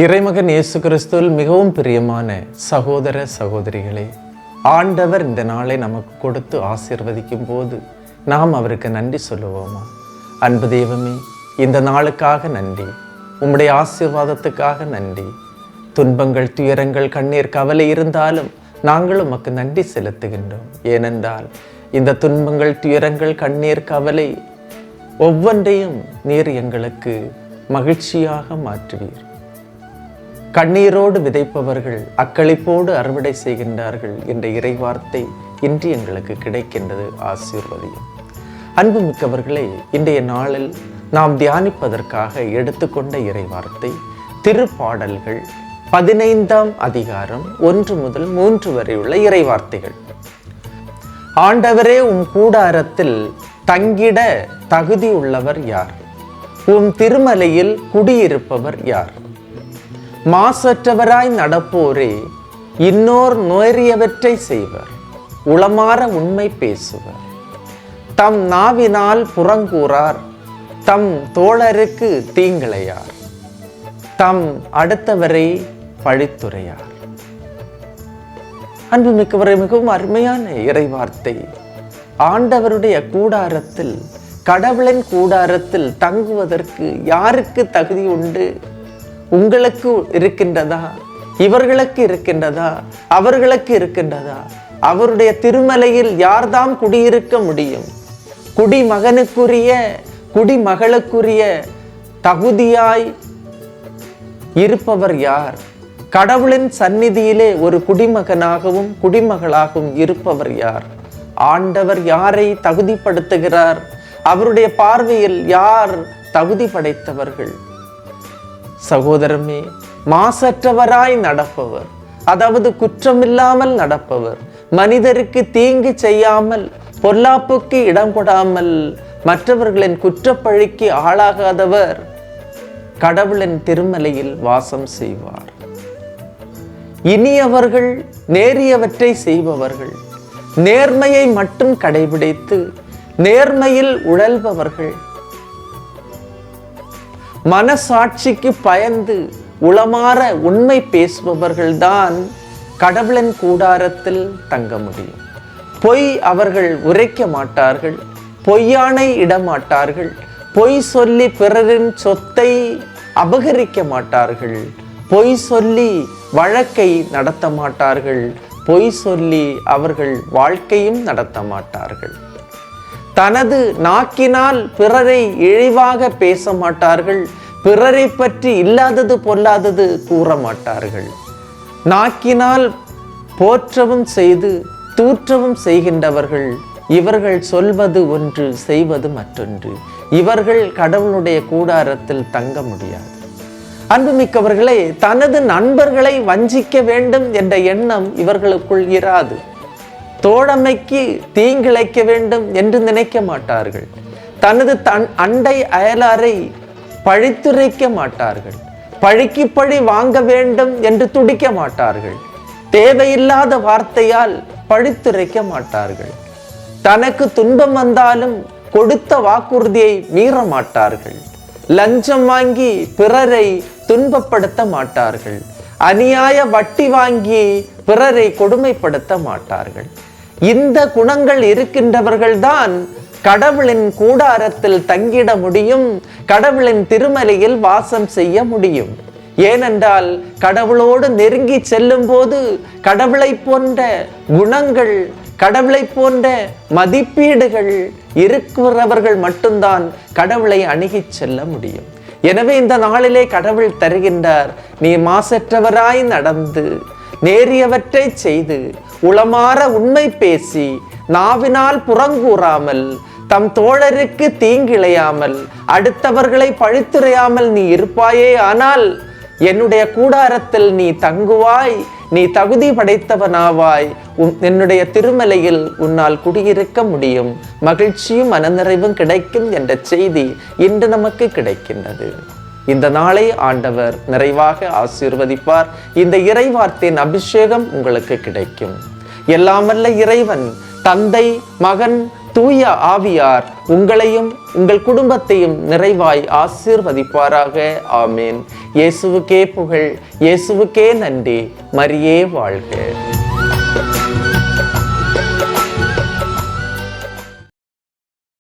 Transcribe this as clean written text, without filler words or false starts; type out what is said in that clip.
இறைமகன் இயேசு கிறிஸ்துவில் மிகவும் பிரியமான சகோதர சகோதரிகளே, ஆண்டவர் இந்த நாளை நமக்கு கொடுத்து ஆசீர்வதிக்கும் போது நாம் அவருக்கு நன்றி சொல்லுவோமா? அன்பு தெய்வமே, இந்த நாளுக்காக நன்றி, உம்முடைய ஆசீர்வாதத்துக்காக நன்றி. துன்பங்கள், துயரங்கள், கண்ணீர், கவலை இருந்தாலும் நாங்கள் உமக்கு நன்றி செலுத்துகின்றோம். ஏனென்றால் இந்த துன்பங்கள், துயரங்கள், கண்ணீர், கவலை ஒவ்வொன்றையும் நீர் எங்களுக்கு மகிழ்ச்சியாக மாற்றுவீர். கண்ணீரோடு விதைப்பவர்கள் அக்களிப்போடு அறுவடை செய்கின்றார்கள் என்ற இறைவார்த்தை இன்று எங்களுக்கு கிடைக்கின்றது. ஆசீர்வதியும். அன்புமிக்கவர்களே, இன்றைய நாளில் நாம் தியானிப்பதற்காக எடுத்துக்கொண்ட இறைவார்த்தை திருப்பாடல்கள் 15ஆம் அதிகாரம் 1 முதல் 3 வரை உள்ள இறைவார்த்தைகள். ஆண்டவரே, உம் கூடாரத்தில் தங்கிட தகுதி உள்ளவர் யார்? உம் திருமலையில் குடியிருப்பவர் யார்? மாசற்றவராய் நடப்போரே, இன்னோர் நோயறியவற்றை செய்வர், உளமாற உண்மை பேசுவர். தம் நாவினால் புறங்கூறார், தம் தோழருக்கு தீங்கிழையார், தம் அடுத்தவரை பழித்துரையார். அன்புமிக்கவரை, மிகவும் அருமையான இறைவார்த்தை. ஆண்டவருடைய கூடாரத்தில், கடவுளின் கூடாரத்தில் தங்குவதற்கு யாருக்கு தகுதி உண்டு? உங்களுக்கு இருக்கின்றதா? இவர்களுக்கு இருக்கின்றதா? அவர்களுக்கு இருக்கின்றதா? அவருடைய திருமலையில் யார்தாம் குடியிருக்க முடியும்? குடிமகனுக்குரிய, குடிமகளுக்குரிய தகுதியாய் இருப்பவர் யார்? கடவுளின் சந்நிதியிலே ஒரு குடிமகனாகவும் குடிமகளாகவும் இருப்பவர் யார்? ஆண்டவர் யாரை தகுதிப்படுத்துகிறார்? அவருடைய பார்வையில் யார் தகுதி படைத்தவர்கள்? சகோதரமே, மாசற்றவராய் நடப்பவர், அதாவது குற்றமில்லாமல் நடப்பவர், மனிதருக்கு தீங்கு செய்யாமல், பொல்லாப்புக்கு இடம் கொடாமல், மற்றவர்களின் குற்றப்பழிக்கு ஆளாகாதவர் கடவுளின் திருமலையில் வாசம் செய்வார். இனியவர்கள், நேரியவற்றை செய்பவர்கள், நேர்மையை மட்டும் கடைபிடித்து நேர்மையில் உழல்பவர்கள், மனசாட்சிக்கு பயந்து உளமாற உண்மை பேசுபவர்கள்தான் கடவுளின் கூடாரத்தில் தங்க முடியும். பொய் அவர்கள் உரைக்க மாட்டார்கள், பொய்யானை இடமாட்டார்கள், பொய் சொல்லி பிறரின் சொத்தை அபகரிக்க மாட்டார்கள், பொய் சொல்லி வழக்கை நடத்த மாட்டார்கள், பொய் சொல்லி அவர்கள் வாழ்க்கையும் நடத்த மாட்டார்கள். தனது நாக்கினால் பிறரை இழிவாக பேச மாட்டார்கள், பிறரை பற்றி இல்லாதது பொல்லாதது கூற மாட்டார்கள். நாக்கினால் போற்றவும் செய்து தூற்றவும் செய்கின்றவர்கள், இவர்கள் சொல்வது ஒன்று, செய்வது மற்றொன்று. இவர்கள் கடவுளுடைய கூடாரத்தில் தங்க முடியாது. அன்புமிக்கவர்களே, தனது நண்பர்களை வஞ்சிக்க வேண்டும் என்ற எண்ணம் இவர்களுக்குள் இராது. தோழமைக்கு தீங்கிழைக்க வேண்டும் என்று நினைக்க மாட்டார்கள். தனது அண்டை அயலாரை பழித்துரைக்க மாட்டார்கள். பழிக்கு பழி வாங்க வேண்டும் என்று துடிக்க மாட்டார்கள். தேவையில்லாத வார்த்தையால் பழித்துரைக்க மாட்டார்கள். தனக்கு துன்பம் வந்தாலும் கொடுத்த வாக்குறுதியை மீற மாட்டார்கள். லஞ்சம் வாங்கி பிறரை துன்பப்படுத்த மாட்டார்கள். அநியாய வட்டி வாங்கி பிறரை கொடுமைப்படுத்த மாட்டார்கள். இந்த குணங்கள் இருக்கின்றவர்கள்தான் கடவுளின் கூடாரத்தில் தங்கிட முடியும், கடவுளின் திருமலையில் வாசம் செய்ய முடியும். ஏனென்றால் கடவுளோடு நெருங்கி செல்லும் போது கடவுளை போன்ற குணங்கள், கடவுளை போன்ற மதிப்பீடுகள் இருக்கிறவர்கள் மட்டும்தான் கடவுளை அணுகி செல்ல முடியும். எனவே இந்த நாளிலே கடவுள் தருகின்றார், நீ மாசற்றவராய் நடந்து நேரியவற்றை செய்து உளமாற உண்மை பேசி நாவினால் புறங்கூறாமல், தம் தோழருக்கு தீங்கிழையாமல், அடுத்தவர்களை பழித்துரையாமல் நீ இருப்பாயே, ஆனால் என்னுடைய கூடாரத்தில் நீ தங்குவாய், நீ தகுதி படைத்தவனாவாய், என்னுடைய திருமலையில் உன்னால் குடியிருக்க முடியும், மகிழ்ச்சியும் மனநிறைவும் கிடைக்கும் என்ற செய்தி இன்று நமக்கு கிடைக்கின்றது. இந்த நாளை ஆண்டவர் நிறைவாக ஆசீர்வதிப்பார். இந்த இறைவார்த்தையின் அபிஷேகம் உங்களுக்கு கிடைக்கும். எல்லாம் வல்ல இறைவன், தந்தை, மகன், தூய ஆவியார் உங்களையும் உங்கள் குடும்பத்தையும் நிறைவாய் ஆசீர்வதிப்பாராக. ஆமேன். இயேசுவுக்கே புகழ், இயேசுவுக்கே நன்றி. மரியே வாழ்க.